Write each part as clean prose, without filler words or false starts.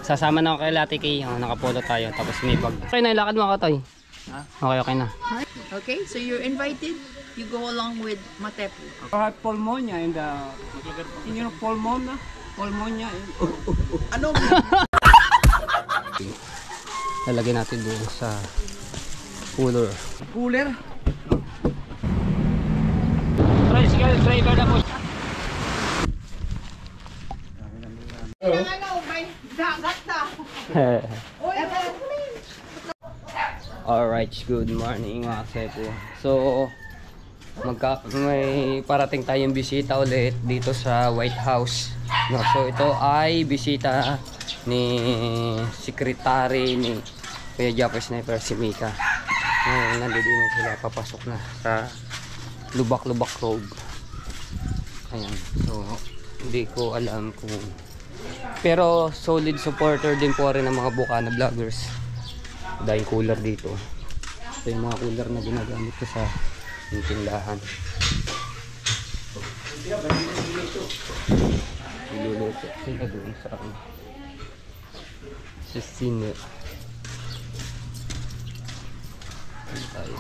Sasama na ako kay Lati Kay. Nakapolo tayo. Tapos may bag. Okay na, ilakad mo Katoy. Okay na. Okay, so you're invited. You go along with Matepu. I have pneumonia and pneumonia. Ano? Lalagyan natin doon sa cooler. Cooler? Tricycle driver na po. Alright, good morning mga Sepo. So, may parating tayong bisita ulit dito sa White House. No, so ito ay bisita ni sekretary ni Kuya Jeffrey Sniper, si Mika. Nandito na sila, papasok na sa Lubak-Lubak Road. Ayan, so hindi ko alam kung, pero solid supporter din po rin ng mga Bukana vloggers dahil cooler dito. Ito yung mga cooler na ginagamit ko sa tindahan. Iluluto sila doon sa sisine. Tayo.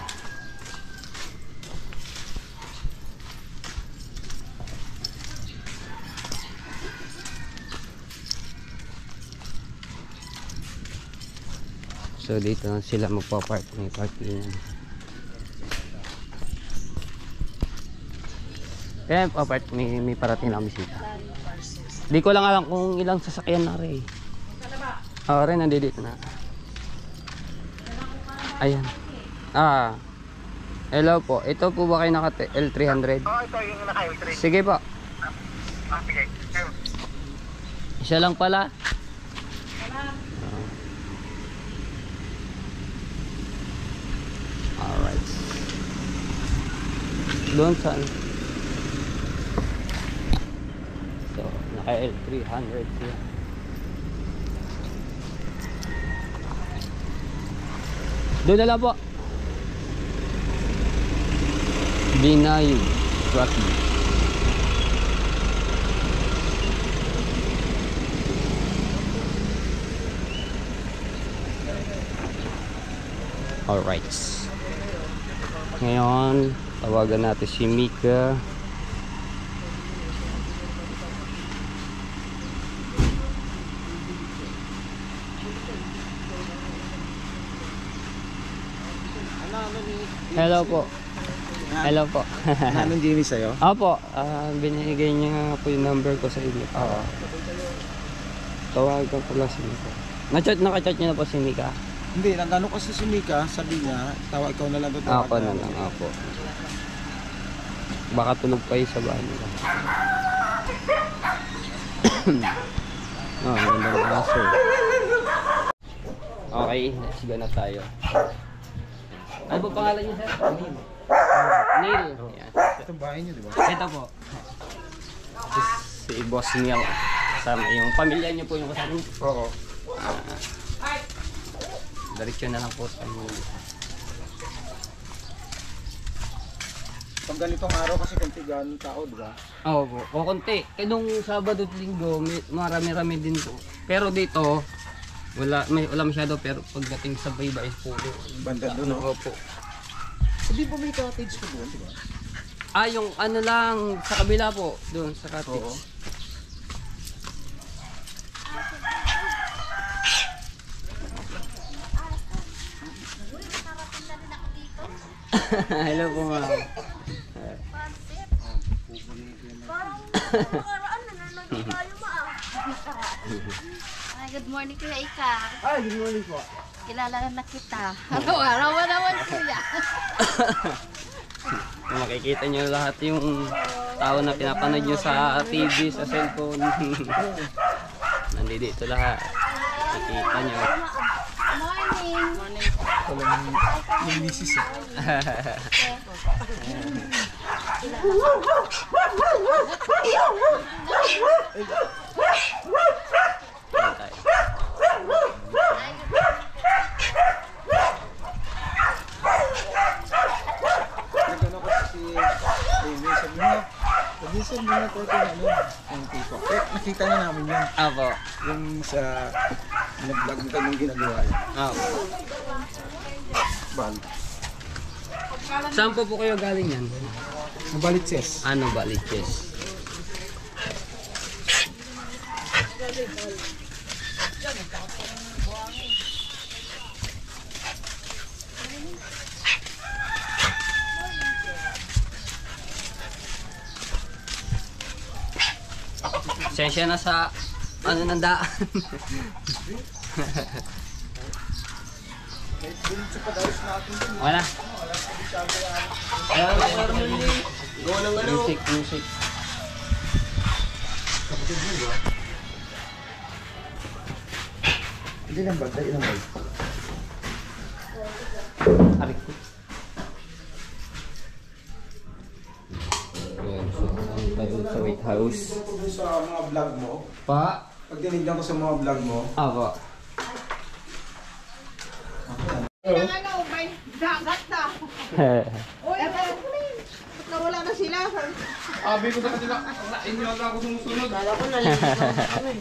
So dito na sila magpa-park, may parking. Kaya pa-park, may parating na bisita. Di ko lang alam kung ilang sasakyan na rin. Rin, nandito na. Ayan. Hello po. Ito po ba kayo naka L300? Oo, ito yung naka L300. Sige po. Sige. Isa lang pala. Alright. Doon saan? So, naka L300 siya. Doon na lang po. B9 Rocky. Alright. Ngayon, tawagan natin si Mika. Hello po. Hello po. Anong Jimmy sa'yo? Opo, binigay niya po yung number ko sa inyo. Oo. Tawagan ko lang si Mika. Nakachat niyo na po si Mika? Hindi, nagano kasi si Mika, sabi niya, ikaw na lang doon. Ako na lang, ako. Baka tulog pa yung sa bahay nila. Maganda ng aso. Okay, let's go na tayo. Ano po pangalan niyo, sir? Neil. Yan. Itong bahay niyo, di ba? Ito po. Si Boss Neil. Kasama yung pamilya niyo po yung kasama niyo. Oo. Diretso na lang po sa inyo. Pag ganitong araw kasi kuntigan tao, di ba? Oo po. O konti. Nung Sabado at Linggo, marami-rami din po. Pero dito, wala masyado, pero pagdating sa Baybay po. Banda doon, no? Opo. Hindi po may cottage ko doon, di ba? Yung ano lang, sa kabila po, doon sa cottage. Oo. Hello po ma'am. Good morning Kuya Ika. Ay, good morning po. Kilala na kita. Araw mo naman kuya. Makikita nyo lahat yung tao na pinapanood nyo sa TV, sa cellphone. Nandito lahat. Makikita nyo. Morning. Yung misis eh. Nagano kasi si Amy, sabi niya, pag-isip mo na ko ito yung TikTok. Nakita na namin yun. Apo. Yung sa nag-vlog mo kanyang ginagawa yan. Ah, Bal. saan po kayo galing yan? Mabalitses. Ano ba, liches? Sensya na sa ano ng daan. Wala. Music, music. Hindi lang ba? Dahil lang ba? Arik ko. Ayan, so ano tayo sa White House. Sa mga vlog mo, Pa? pag tinignan ko sa mga vlog mo, Aba. Ano, may dagat na. Uy, nawala na sila. Abi ko sa kanila, inyo ako sumusunod. Kala ko naliligaw na kami.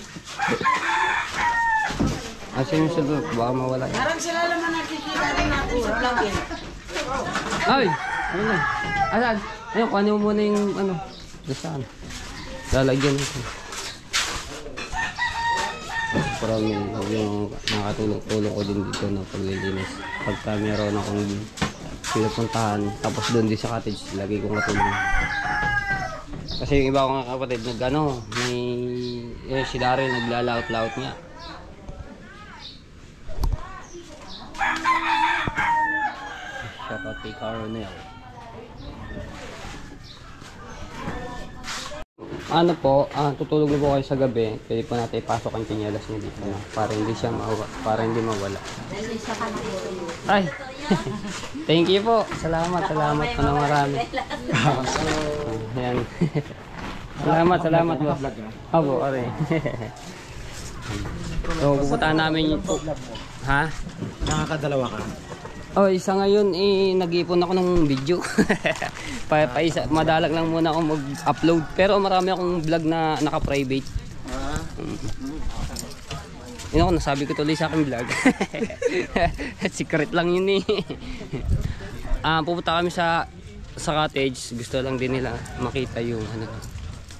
Asin yung sunod, baka mawala yun. Parang sila naman nakikita rin natin sa vlog eh. Ay! Ano na? Asan? Ayun, kuhanin mo muna yung ano. Saan? Lalagyan nito. Parang yung nakatulong-tulong ko din dito ng paglilinis. Pagka meron akong pinupuntahan, tapos doon din sa cottage, lagi kong katulong. Kasi yung iba kong kapatid, nag-ano, may si Daryl naglalaot-laot niya. Shout out kay Caronel. Ano po, tutulog na po kayo sa gabi. Pwede po natin ipasok ang pinyalas niya dito na para hindi siya para hindi mawala. Ay! Thank you po. Salamat po ng marami. Ayan. Salamat po. Opo, are. So, pupuntahan namin yung... Ha? Nakakadalawa ka. Oh, isa ngayon nag-iipon ako ng video. Isa, madalag lang muna ako mag-upload. Pero marami akong vlog na naka-private. Yun ako, nasabi ko tuloy sa aking vlog. Secret lang yun eh. Pupunta kami sa cottage. Gusto lang din nila makita yung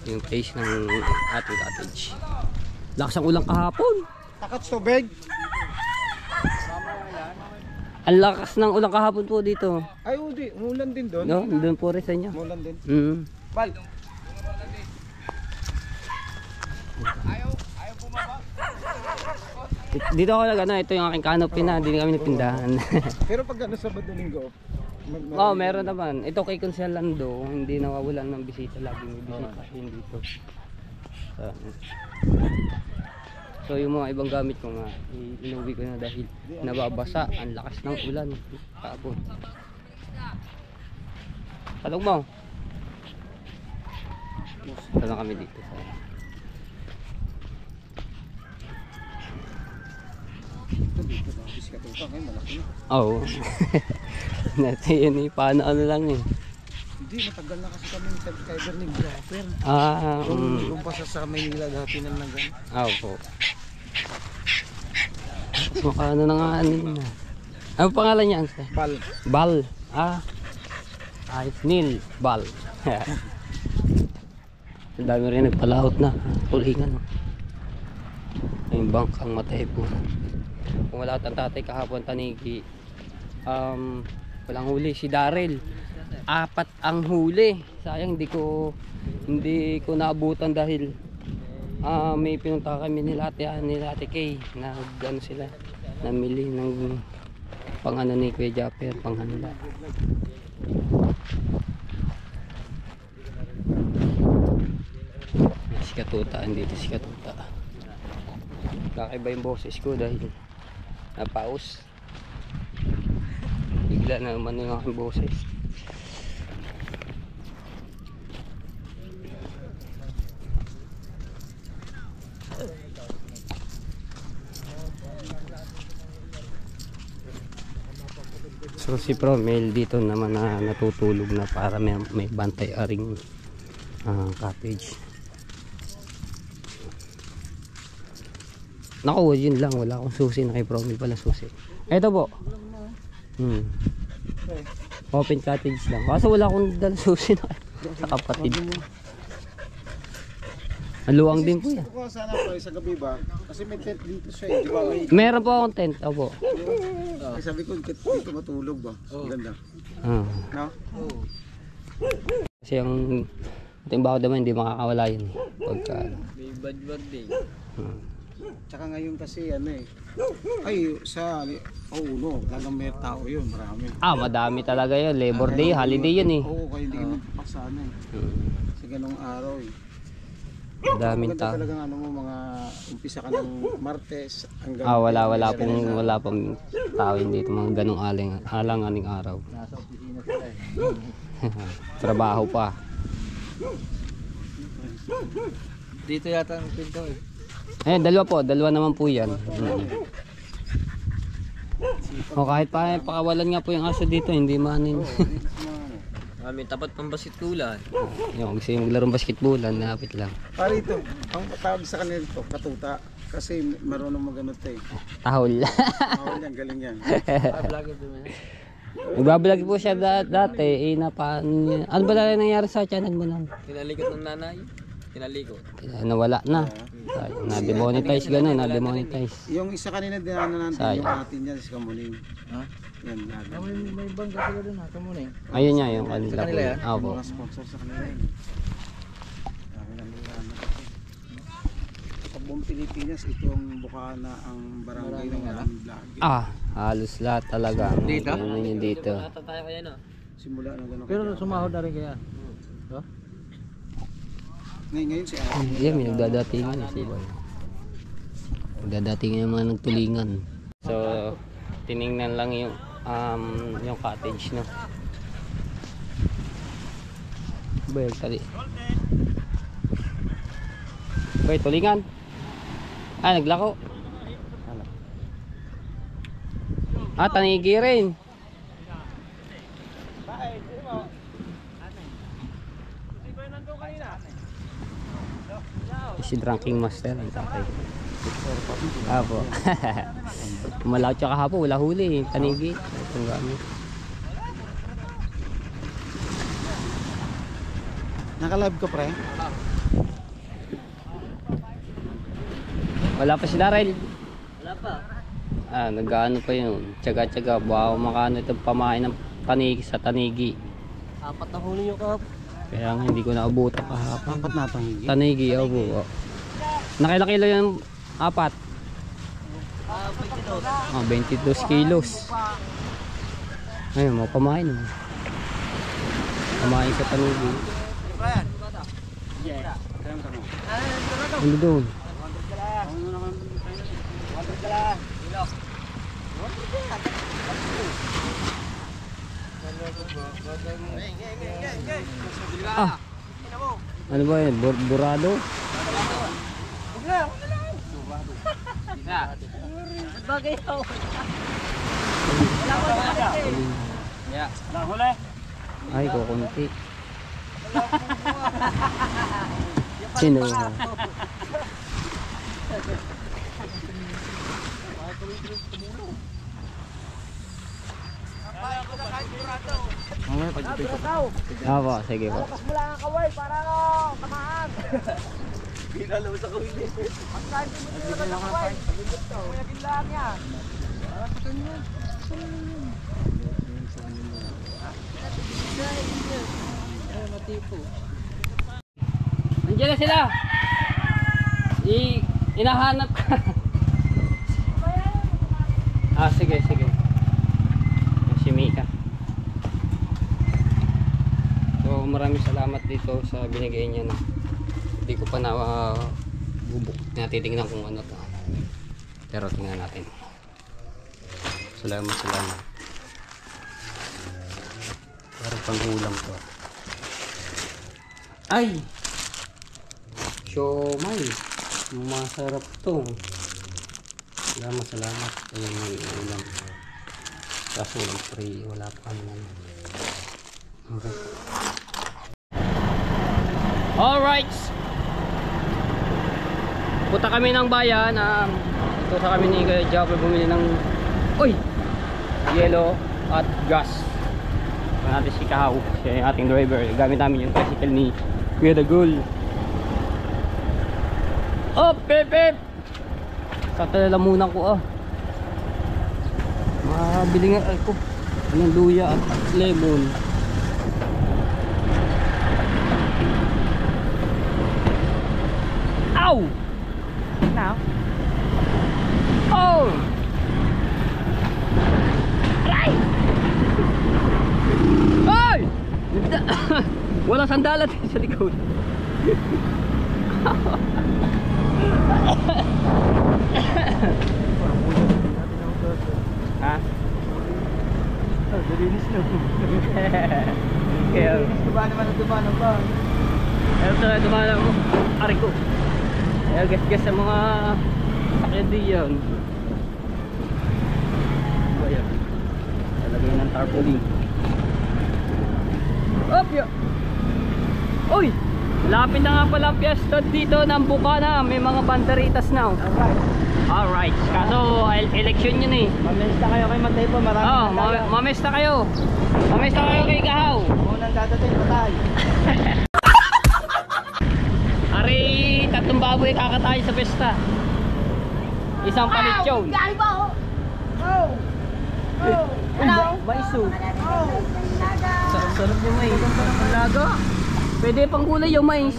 yung place ng ating cottage. Lakas ang ulang kahapon. Takat tubig. Ang lakas ng ulang kahapon po dito. Ay, hindi. Umulan din doon. No, doon po rin sa inyo. Umulan din. Bal. Dito ako ito yung aking canopy na, hindi kami nagpindahan. Pero pag ano sa Linggo, Oo, meron naman. Ito kay Consel Lando, hindi nawawalan ng bisita, laging may bisita din dito. So yung mga ibang gamit ko nga, inuwi ko na dahil nababasa, ang lakas ng ulan kahapon. Talog mo. Ito na kami dito. Oo. Natin yun eh, paano ano lang eh. Hindi, matagal na kasi kami sa Burning Grapper. Kung pa sa Maynila dati nang nagano. Po. Mukha ano na nga ano yun. Ano pangalan niya? Bal. Bal. Neil Bal. Ang dami rin nagpalaot na. Tulingan. Yung bangkang matay po. Kung wala tang tatay kahapon tanigi, walang huli si Daryl. 4 ang huli. Sayang hindi ko naabutan dahil may pinunta kami nila Ate Kay na gano sila namili ng pangano ni Kuya Japper, panghanda. Si Katuta, andito si Katuta. Kakaiba yung boses ko dahil napaus. Bigla na naman yung aking boses. So si Promel dito naman na natutulog na para may bantay aring cottage. Naku, yun lang. Wala akong susi. Naki-promi pala susi. Eto po. Open cottage lang. Kaso wala akong dala susi na sa kapatid. Maluwang din po yan. Gusto ko sana po sa gabi ba? Kasi may tent dito siya eh. Di ba? Meron po akong tent. Opo. Ay, sabi ko dito matulog ba? Ang ganda. No? Kasi yung ating bako naman hindi makakawala yun. Pagka May bad din. Tsaka ngayon kasi ano eh. Ay, sa uno, talagang may tao yun, marami. madami talaga yun. Labor Day, holiday yun eh. Oo, kaya hindi ka magpapasana eh. Sa ganong araw eh. Daming Maganda tao. talagang ano mo, mga umpisa ka ng Martes hanggang Wala pang tao dito mga ganong alang-aning araw. Nasa opisina sila eh. Trabaho pa. Dito yata ang pinto eh. Dalawa naman po yan. O kahit pakawalan nga po yung aso dito, hindi manin. May tapat pang basketbulan. Yung gusto yung maglarong basketballan, napit lang. Parito, ang tawag sa kanila ito, katuta. Kasi marunong magano to eh. Tahol. Awal yan, galing yan. Vlogger din yan. Nagbablog po siya dati, ano ba talaga nangyari sa channel mo nang? Kinalikot ng nanay. Kinalikot. Nawala na. Na-demonetize gano'n, na-demonetize. Yung isa kanina dinaanan natin, Sayang. yung atin yan, si Kamuning. Ha? Yan, natin. May bangga sila dun ha. Kamunin. Ayun nga yung kanila. Sa kanila yan? Opo. Mga sponsor sa kanila yun. Dami lang nila. Sa buong Pilipinas, ito ang bukana ang barangay ng maraming vlog. Halos lahat talaga. Dito? Yun yung dito. Tayo kaya no? Simula ng gano'n. Pero sumahod na rin kaya. Ngayon si Ate. Yan, may nagdadatingan si Boy. Nagdadatingan yung mga nagtulingan. So, tiningnan lang yung cottage, no? Boy, tali. Boy, tulingan. Naglako. Tanigi rin. Si Drinking Master ang tatay. Apo. Malaw tsaka hapo, wala huli. Tanigi. Itong gamit. Naka-live ka pre? Wala pa si Darrell. Wala pa. Nag-ano pa yun. Tsaga-tsaga. Baka makano itong pamain ng tanigi sa tanigi. 4 na huli yung kahap. Kaya nga hindi ko naabutan kahapon. Apat na tangi. Tanigi, opo. Nakilakilo yung 4. 22 kilos. Ayun, mga pamain. Pamain sa tanigi. Ano doon? Ano ba yun? Burado? Bagay ako. Ay, kukunti. Sino? Apo, sige po. Nandiyan na sila. Inahanap ka. Sige. Si Mika. So maraming salamat dito sa binigay niya. Hindi ko pa bubuk na titingnan kung ano to. Pero tingnan natin. Salamat. Parang panghulam to. Ay! Siomay. Masarap to. Salamat. Ayan yung ulam. Kaso walang free. Wala pa naman. Okay. Alright. Punta kami ng bayan. So sa kami ni Kuya Jopper bumili ng yellow at gas. Ito natin si Kahaw, siya yung ating driver. Gamit namin yung tricycle ni Kuya Dagul. Pep pep! Sa talalamunan ko Mabili nga ako ng luya at lemon. Ow! Now? Oh! Aray! Ay! Wala sandalan sa likod. Ha? Dalinis na. Kaya Diba naman ang dumanang ba? ito na dumalang mo. Ari ko. Kaya gas-gas sa mga sakyan diyan. Ayan. Talagay ng tarpaulin. Opyo! Uy! Lapit na nga pala ang piyesta dito ng Bukana. May mga banderitas na. Alright. Kaso election yun eh. Mamesta kayo kay Matay po. Maraming Mamesta kayo. Mamesta kayo kay Kahaw. Unang dadating patay. Ari, tatlong baboy kakatayo sa pesta. Isang palitsyon. Maiso. Sarap yung mais. Ang laga. Pwede pang gulay yung mais.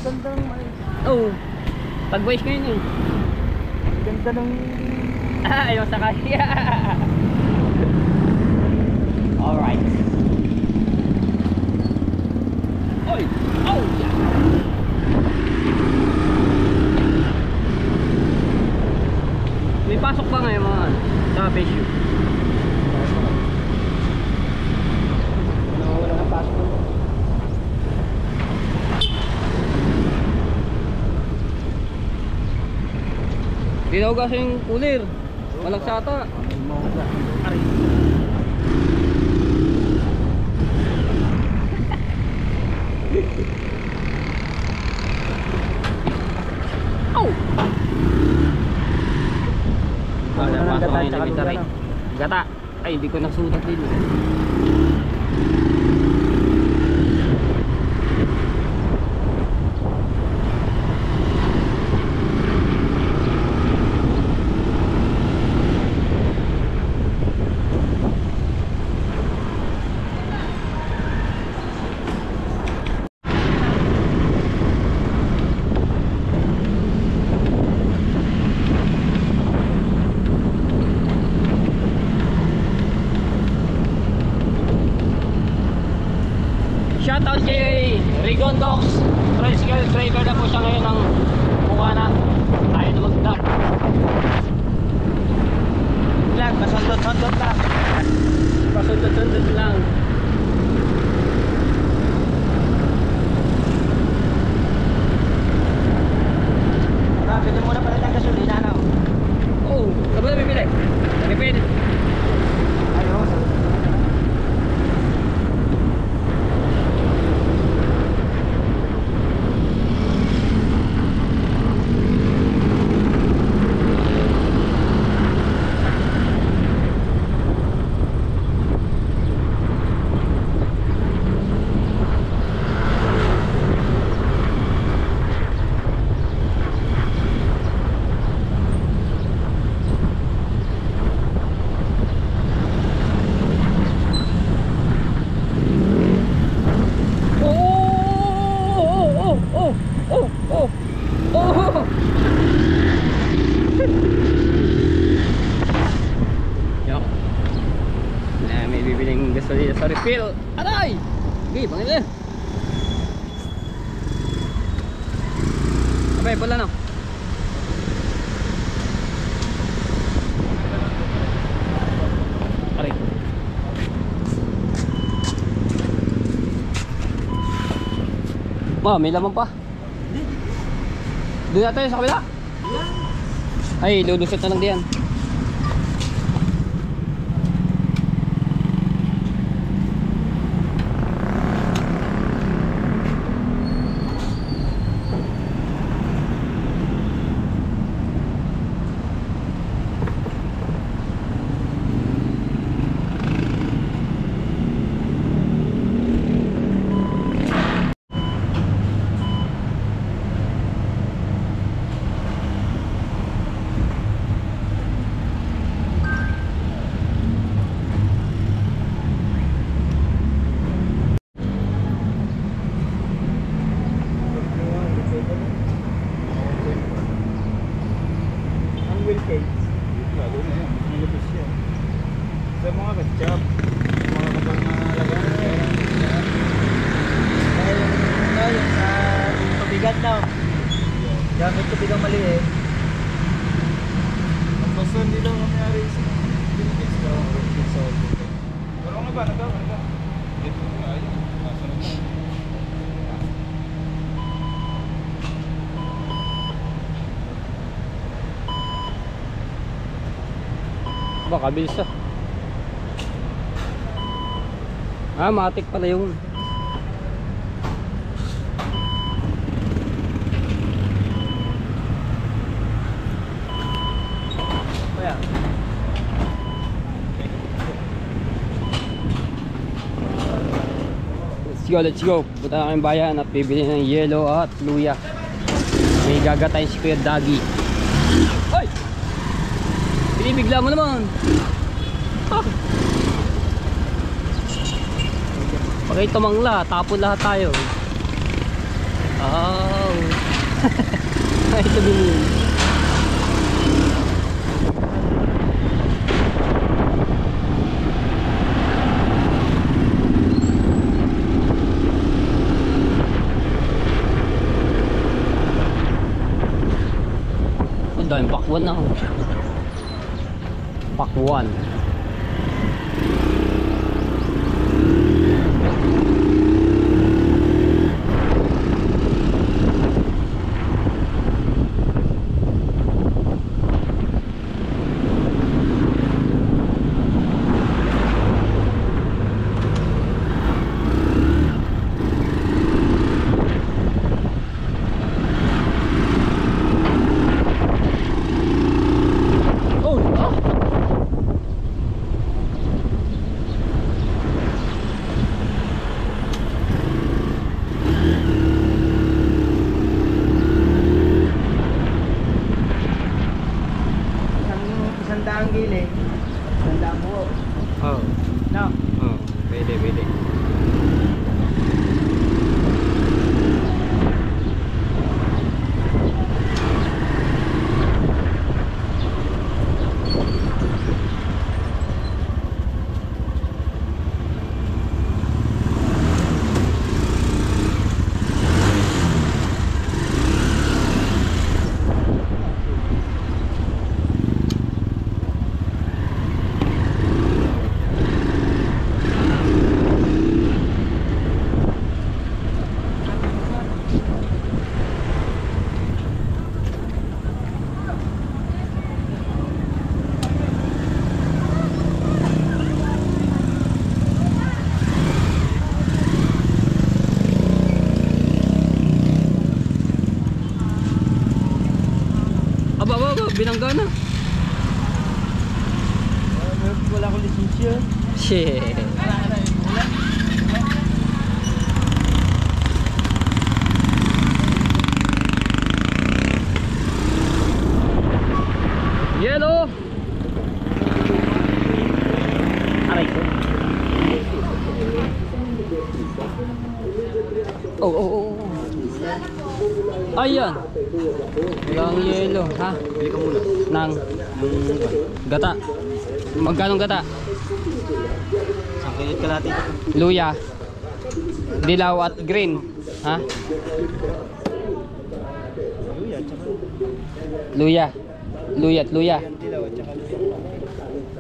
Oh. Tag-mais ngayon eh. Ganda ng... Ayaw sa kaya. Alright. Oy! Oh! Yeah. May pasok ba ngayon mga sa Besyo? Wala ng passport. Di daw kasi yung cooler. Walang sata. Aray. Oh! Wala pasok ang elevator eh. Gata. Ay, hindi ko nasulat din. Shoutout kay Rigon Dogs. Tricycle driver na po siya ngayon ng Bukana. Tayo na mag-duck. Lang, pasundot-sundot lang. Pasundot-sundot lang. Pwede muna pala ng gasolina na. Oh, saan ba na bibili? Depende. Ayos. May bibiling gasolina sa refill. Aray! Okay, bangin na. Abay, pala na. Aray. May laman pa. Doon natin sa kabila. Ay, lulusot na lang diyan. Baka bilis ah. Matik pala yung let's go. Punta na kayong bayan at bibili ng yelo at luya. May gagatay si Kuya Dagi. Hoy! Binibigla mo naman. Pagay tumangla, tapon lahat tayo. Oh. Ito din. Dahil pakwan na ako. Pakwan. Isang gilid. Isang buo. Oh. No. Oh, pwede. Binangga na. Wala akong lisensya. Shit. Yellow. Aray ko. Oh. Ayan. Yung yelo, ha? Bili ka muna. Nang gata. Magkano gata? Isang kilid kalahati. Luya. Dilaw at green, ha? Luya. Luya at luya. Dilaw at saka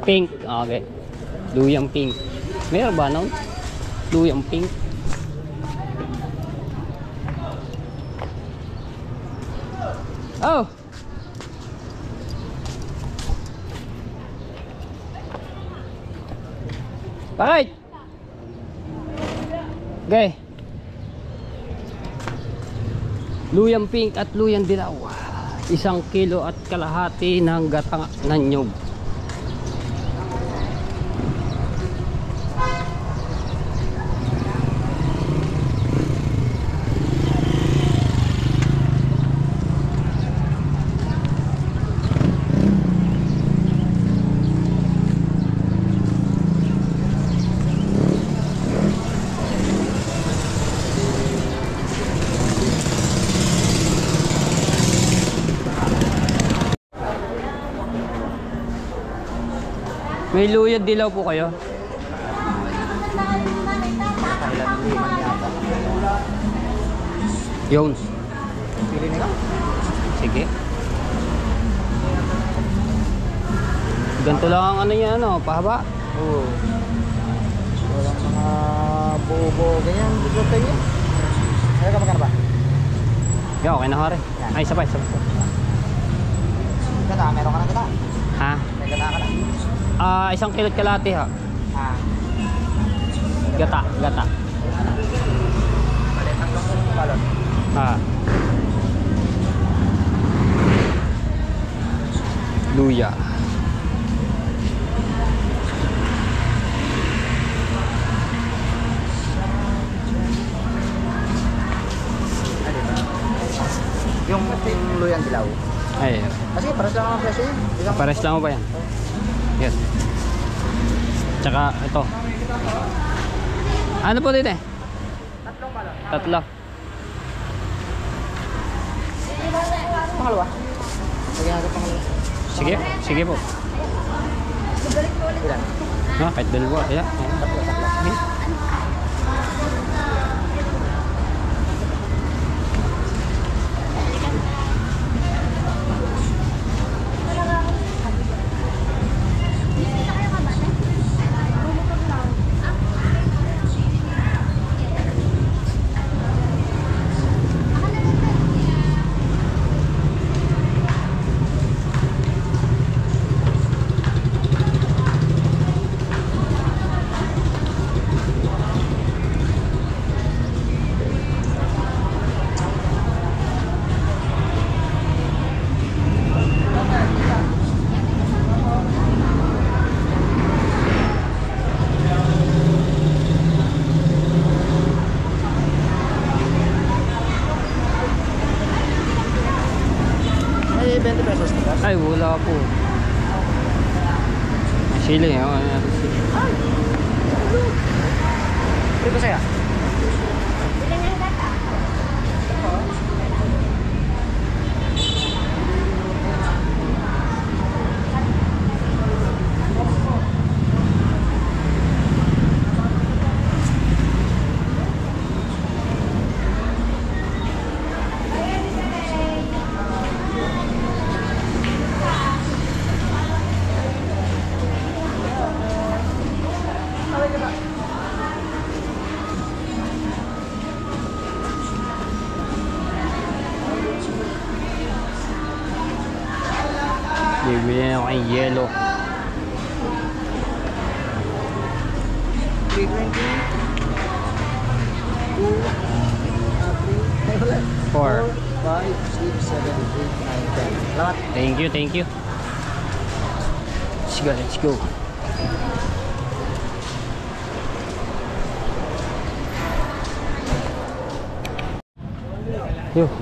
Pink. Okay. Luyang pink. Meron ba nun? Luyang pink. Oh. Bakit? Okay. Luyang pink at luyang dilaw. 1 kilo at kalahati ng gata ng nyog. May luya dilaw po kayo? Jones. pili nila. Sige. Ganito lang ang ano yan, ano, pahaba. Oo. Walang mga buo-buo ganyan. Dito niya. Kaya ka magkano ba? Yeah, okay na ho rin. Ay, sabay. Gata, meron ka na gata. Ha? May gata ka na. 1 kilot kalahati ha. Ah. Gata. Balik, tatlong balon. Ha. Luya. Yung luyang dilaw. Ay, Kasi pares lang ang presyo yun. Isang pares lang mo ba yan? Yes. Tsaka ito. Ano po dito eh? Tatlo. pangalawa. Lagyan natin pangalawa. Sige po. Ilan? Kahit dalawa. Yeah. Tatlo. Okay. May 20 pesos na ba? Ay, wala po. Sili, ano natin sili. Free ko sa'yo. Bibili na ako ng yelo. 4. 5, 6, 7, 8, 9, 10. Salamat. Thank you. Let's go.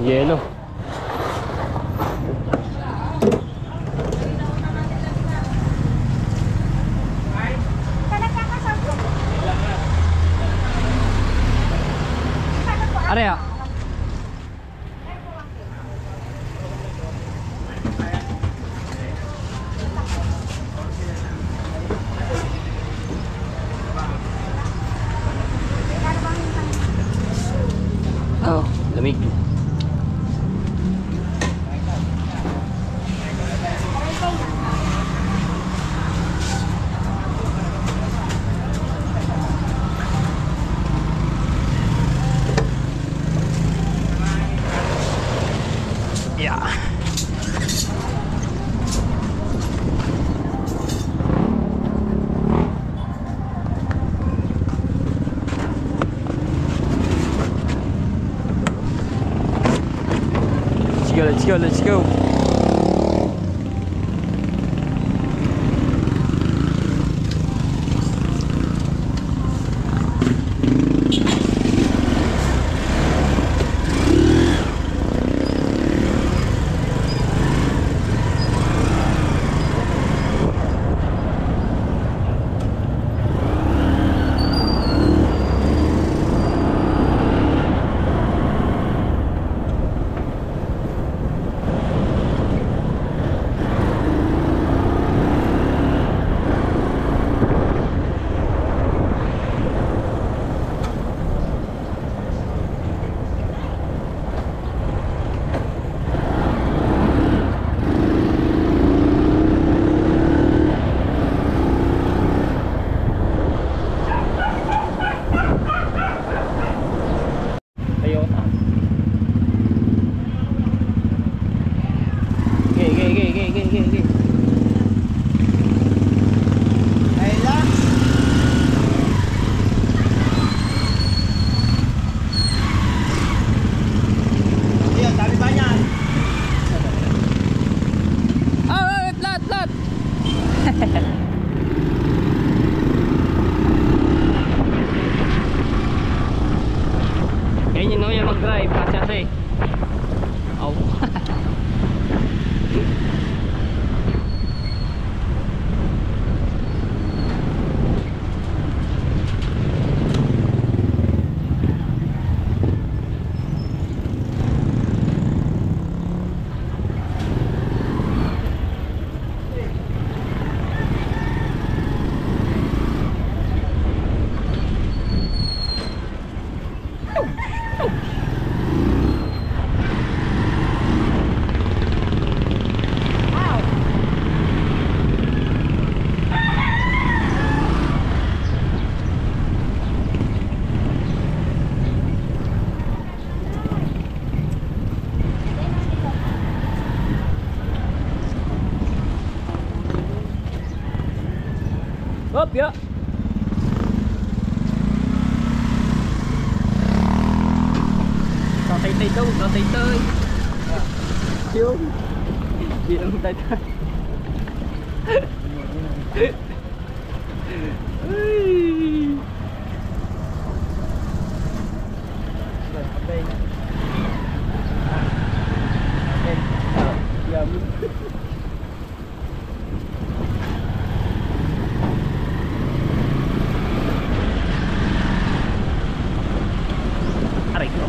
Yelo. Area. Oh, lamig. Yeah. Let's go. Ganyan no yung mag-drive kasi oh. Hop, ya. Tatay-tay daw, tatay-tay. Yung. Bilang tatay. Ay. Aray ko.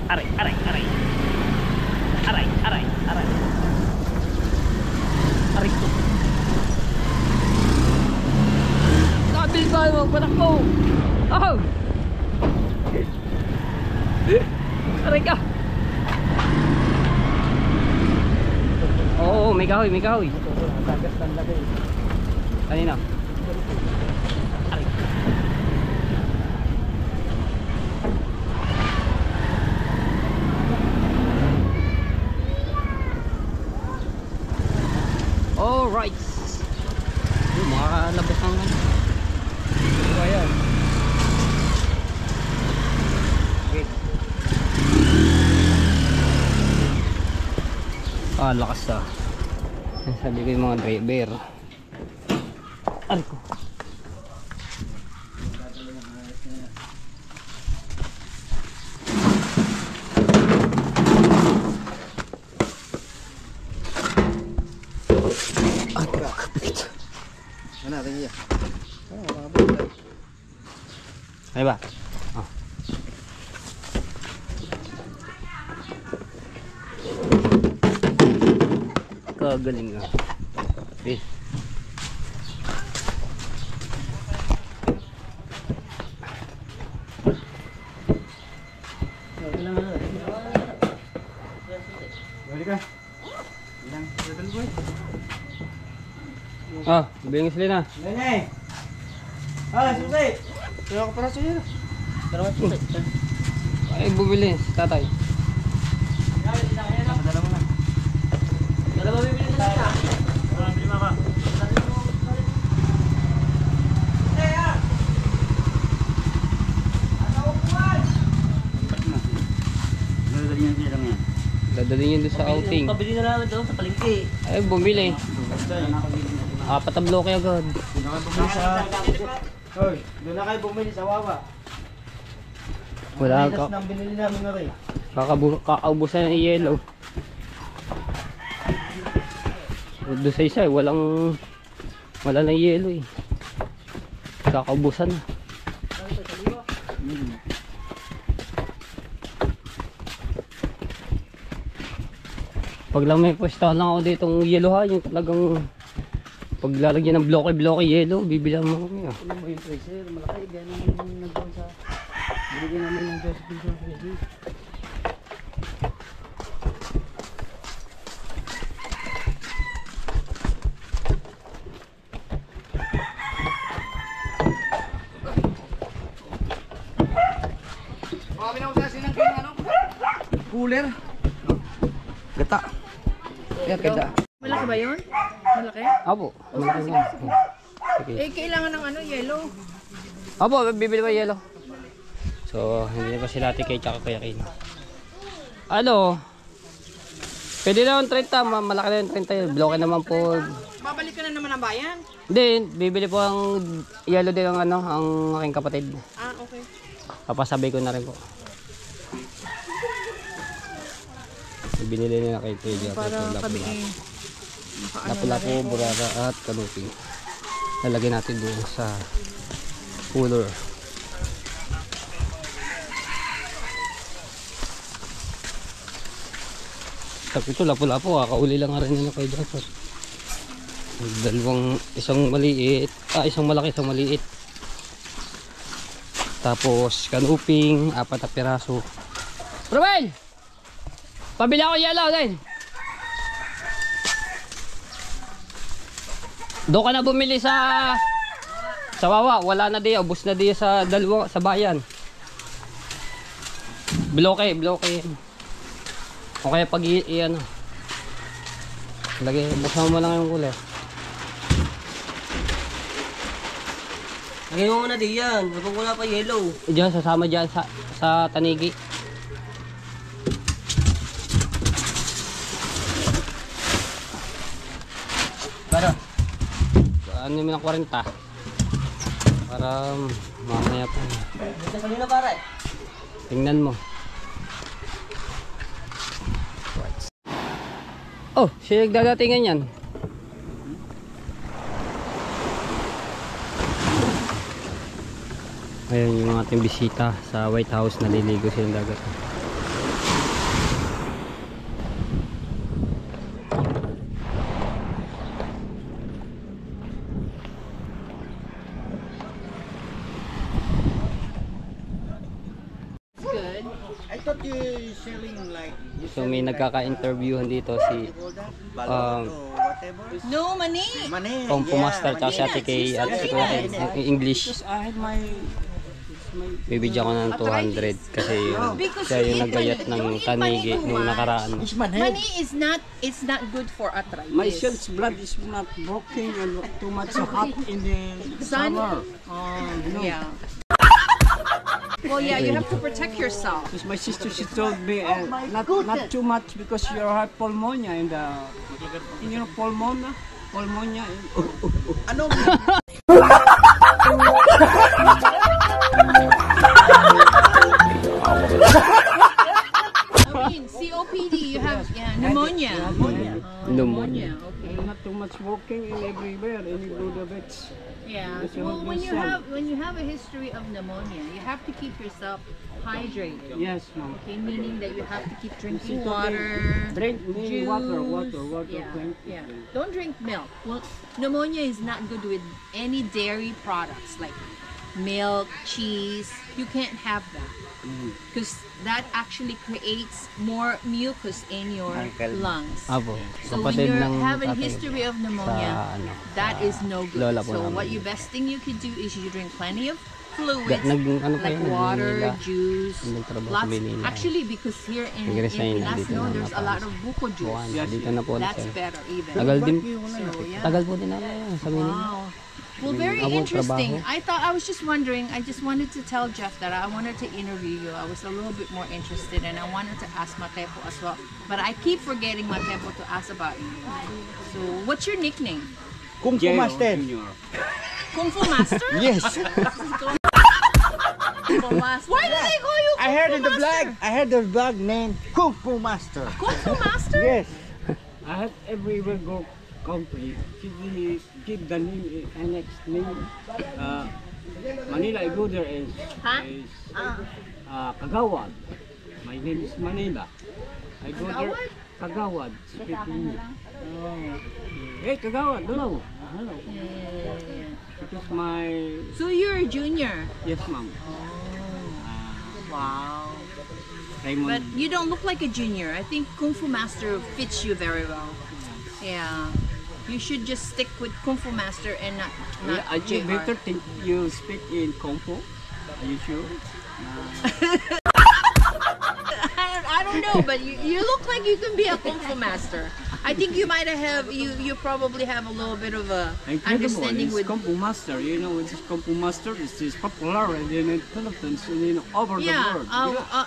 Aray, aray, aray. Aray, aray, aray. Aray ko. Sabi ko, magpatak mo. Oh! Aray ka. Oo, may kahoy, may kahoy. Tagas ng lagay. Kanina. Aray. Alright. Makalabas ang ayan. Okay. Ah, lakas ah. Sabi ko yung mga driver. Aray ko. Ano natin iya? Ay ba? Oh. Kagaling ah. Okay. Balik ka. Ilang turtle boy? Ah, bingis sila na. Nene! Ah, susi! Kaya ako para sa'yo. Dalawa susi. Ay, bumili si tatay. Dala mo na. Dalawa bibili na siya. Walang bilima ka. Dadalhin yun doon sa outing. Pabili na namin doon sa palengke. Ay, bumili. Apat na bloke agad. Doon na kayo bumili sa... Hoy, doon na kayo bumili sa Wawa. Wala Ligas ka. nang binili namin na rin. Kakaubusan ng yellow. Doon sa isa eh, wala na yellow eh. Kakaubusan na. Pag lang may pwesto lang ako ditong yellow ha, yung talagang paglalagyan ng bloke yellow, bibilang mo kami ah. Ano mo yung tracer? Malaki. Ganyan yung nagdoon sa... Binigyan namin ng Josephine sa Facebook. Kami na usasin ng ano? Cooler. Gata. Kaya kada. Malaki ba yun? Malaki? Apo. Malaki na. Sige. Eh, kailangan ng ano, yellow. Apo, bibili ba yellow? So, hindi na pa sila ate kay tsaka kuya Kin. Ano? Pwede na yung 30, malaki na yung 30. Bloke naman po. Babalik ka na naman ang bayan? Hindi, bibili po ang yellow din ang ano, ang aking kapatid. Ah, okay. Papasabay ko na rin po. Binili nila kay Teja. Para kami Lapu-lapu, burara at kanuping. Lalagyan natin doon sa cooler. Tapos ito, lapu-lapu, kakauli lang nga rin nila kay Jaffer. Isang maliit, isang malaki, isang maliit. Tapos kanuping, 4 na piraso. Ruben! Pabili ako yellow din. Doon ka na bumili sa Wawa, wala na diya, ubos na diya sa dalawa sa bayan. Bloke. O kaya pag ano. Lagay, buksan mo lang yung kulay. Lagay mo muna diyan. Habang wala pa yellow. Diyan, sasama diyan sa tanigi. Para. Ano mo ng 40? Para mamaya pa. Dito kanina para eh. Tingnan mo. Oh, siya nagdadatingan yan. Ayun yung ating bisita sa White House, naliligo silang dagat. I thought you selling like So may nagkaka-interviewhan dito si No, mani. money. Kung Pumaster tsaka si Ate Kay at si Kuya English. I had my Bibigyan ko ng 200 kasi siya yung nagbayat ng tanigi nung nakaraan. Money is not, it's not good for arthritis. My son's blood is not broken and too much hot in the Sun? summer. Yeah. Well, yeah, you have to protect yourself. Because my sister, she told me not too much because you have pneumonia and you know pneumonia. Ano? I mean, COPD, you have pneumonia. Pneumonia. Okay. Not too much walking in everywhere and you go to the vets. Yeah. Because you Well, have when yourself. you have a history of pneumonia, you have to keep yourself hydrated. Yes, ma'am. Okay, meaning that you have to keep drinking She told me, water. Drink juice. water. Yeah, Drink. yeah. Don't drink milk. Well, pneumonia is not good with any dairy products like milk, cheese. You can't have that because that actually creates more mucus in your lungs. Apo, So when kapatid you ng have a tatay history of sa pneumonia, ano. that is no good. lola po So namin. what you best thing you could do is you drink plenty of fluids Ano pa like yun, water, Manila. juice, Nagtrabaho sa lots. Manila. Actually, because here in Nag-resign na, dito Pinas, no, na there's a lot of buko Buwan, juice. dito na po ulit That's sir. better even. Tagal din. So yeah. Tagal po din namin sa Manila. Wow. Well, very Abong interesting. trabaho. I was just wondering, I just wanted to tell Jeff that I wanted to interview you. I was a little bit more interested and I wanted to ask Matepo as well. But I keep forgetting Matepo to ask about you. So, what's your nickname? Kung Fu Master. Kung Fu Master? Yes. Kung Fu Master. Why do they call you Kung I heard Fu in the Master? blog. I heard the blog name Kung Fu Master. Kung Fu Master? Yes. I had everywhere go country. She give the name next name. Manila, I go there is Kagawad. My name is Manila. I go there. Kagawad. Speaking. Hey, Kagawad, hello. Hello. It is my So you're a junior. yes, ma'am. Wow. Raymond. But you don't look like a junior. I think Kung Fu Master fits you very well. Yeah. You should just stick with Kung Fu Master and not I J better think you speak in Kung Fu. Are you sure? I don't know, but you look like you can be a Kung Fu Master. I think you might have you probably have a little bit of a understanding with Kung Fu Master. You know, this Kung Fu Master is popular in the Philippines and over the yeah. world.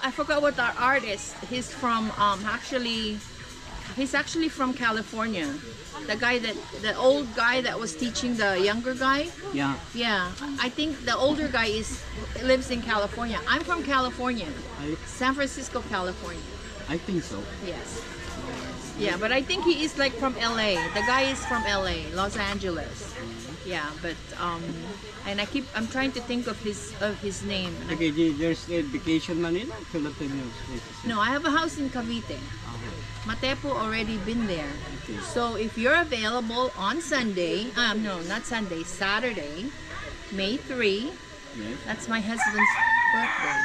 I forgot what our artist. He's from actually He's actually from California. The old guy that was teaching the younger guy. Yeah. Yeah, I think the older guy lives in California. I'm from California, San Francisco, California. I think so. Yes. Yeah, but I think he is like from LA. The guy is from LA, Los Angeles. Yeah, but and I'm trying to think of his name. Okay, there's a vacation Manila, Philippines. No, I have a house in Cavite. Matepo already been there. So if you're available on Sunday, no, not Sunday, Saturday, May 3, Yes. that's my husband's birthday.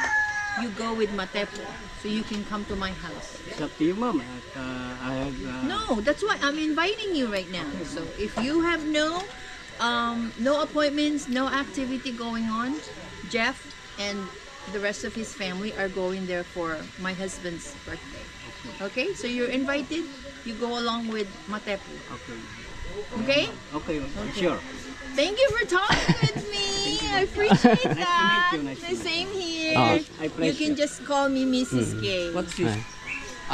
You go with Matepo, so you can come to my house. It's up to you, ma'am. I have. No, that's why I'm inviting you right now. So if you have no appointments, no activity going on, Jeff and the rest of his family are going there for my husband's birthday. Okay, so you're invited. You go along with Matepo. Okay. Okay? Okay, sure. Thank you for talking with me. I appreciate that. Nice to meet you. The same here. Oh. I You can just call me Mrs. K. What's this?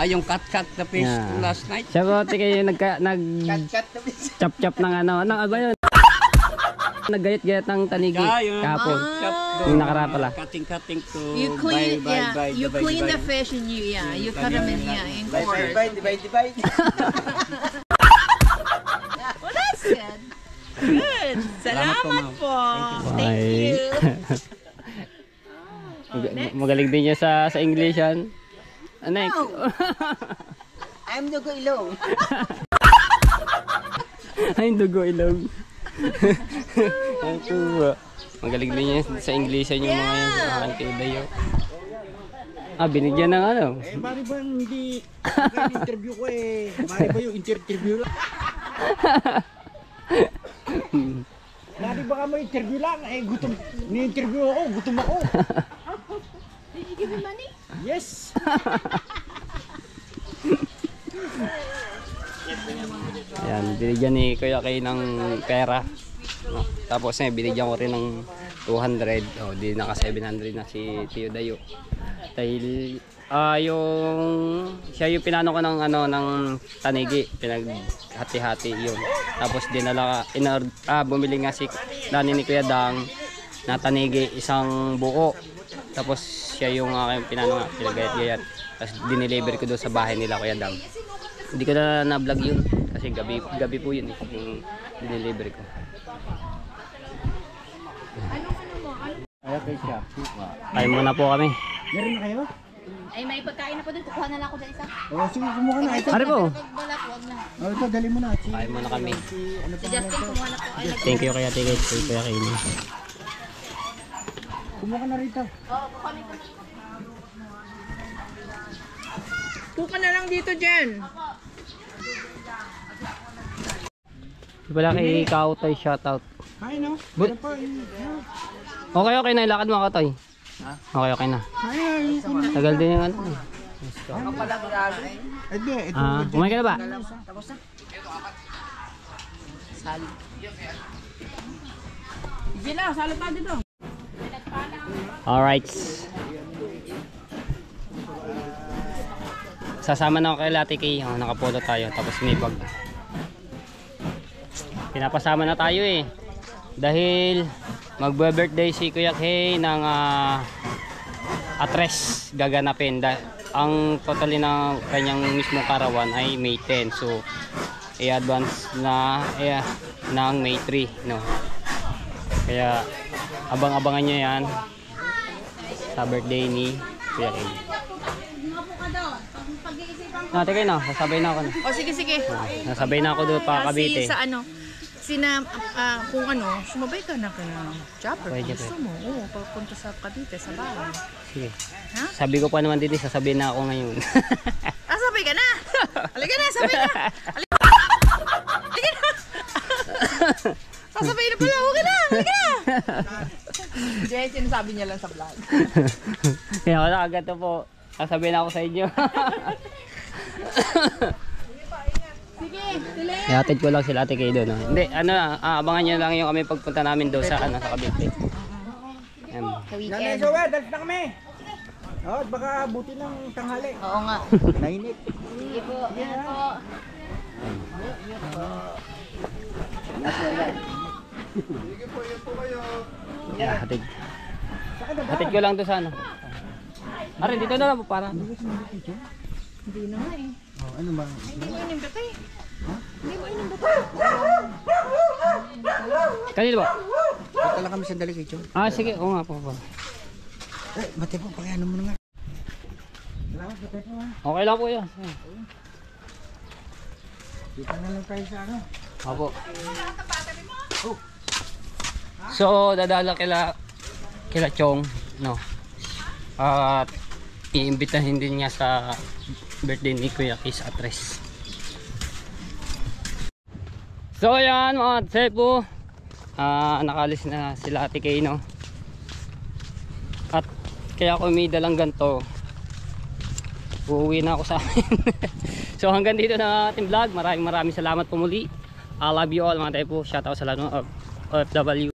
Yung cut na fish Yeah. last night? Siya ko, kayo nag-chop-chop ng ano ba yun? Naggayat-gayat ng tanigi kahapon. Yung nakaraan pala. Cutting to You clean, you divide. clean the fish and you cut them in quarters. Divide. Well, that's good. Good. Salamat po. Thank Ay. you. Magaling din niya sa English yan. Next. I'm the go ilong. Ay, dugo ilog. Ang tuwa. Magaling din niya sa English yung mga yan. Ang tidayo. Binigyan ng ano. Mari ba hindi interview ko Mari ba yung interview lang? Mari ba ka mo interview lang? Gutom. Ni-interview ako, gutom ako. Did you give him money? Yes. Ayan, binigyan ni Kuya Kay ng pera. No? Tapos binigyan ko rin ng 200. Di naka 700 na si Tio Dayo. Dahil siya yung pinano ko ng tanigi, pinaghati-hati yun. Tapos bumili nga si Dani ni Kuya Dang na tanigi, isang buo. Tapos siya yung aking pinano nga, pinagayat-gayat. Tapos dineliver ko doon sa bahay nila Kuya Dang. Hindi ko na vlog yun kasi gabi po yun yung dineliver ko. Kain muna po kami. Meron na kayo? Ay, may pagkain na po doon. Kukuha na lang ako dyan isa. Sige, kumuha na. Ari po. Balak, huwag na. Ito, dali mo na. Kain muna kami. Si Justin, kumuha na po. Ay, Thank you kaya Kuya Kay. Kumuha ka na rito. Kuka na lang dito, Jen. Wala kay Kautoy, shoutout. Hi, no? But, okay na, ilakad mo Kautoy. Okay na. Hi. Tagal din yung ano. Ito. Kumain ka na ba? Sali. Sige na, sali pa dito. Alright. Sasama na ako kay Lati Kay. Nakapulo tayo. Tapos may bag. Pinapasama na tayo dahil magbe-birthday si Kuya Kay ng Atres gaganapin. Ang totally na kanyang mismong karawan ay May 10. So i-advance na ng May 3, no. Kaya abang-abangan niyo yan sa birthday ni Kuya Kay. Teka na, sasabay na ako na. O sige. Nasabay na ako doon pa Cavite. Sa kung sumabay ka na chopper. Pwede, Gusto mo, papunta sa Cavite, sa bahay. Sige. Ha? Sabi ko pa naman din, sasabihin na ako ngayon. Sabay ka na! Halika na, sabay na! Halika na! Sasabay na pala, huwag ka na! Halika na! Diyan, sinasabi niya lang sa vlog. Kaya ako agad to po. Sasabihin na ako sa inyo. Sige, tuloy! Ihatid ko lang sila Ate Kay doon. Hindi, abangan nyo lang yung kami pagpunta namin doon sa Cavite. Sa weekend. Dalit na kami. Oh, at baka buti ng tanghali. Oo nga. Nainit. Sige po. Yan po. Yeah, hatid. Hatid ko lang to sa ano. Aray, dito na lang po para. Hindi na nga eh. Oh, ano ba? Hindi mo inimbita eh. Hindi mo inimbita. Kanino ba? Punta lang kami sandali kay Chong. Ah, sige. Oo nga po. Eh, mati po, pagano mo na nga. Salamat, mati po ha. Okay lang po yan. Kita na lang tayo sa ano. Opo. So, dadala kila Chong, no? At iimbitahin din niya sa birthday ni Kuya Kiss Atres. So, ayan mga Tsepo. Nakalis na sila Ate Kay, no? At kaya ako may dalang ganito. Uuwi na ako sa amin. So, hanggang dito na ating vlog. Maraming salamat po muli. I love you all mga Tsepo. Shoutout sa lahat ng OFW.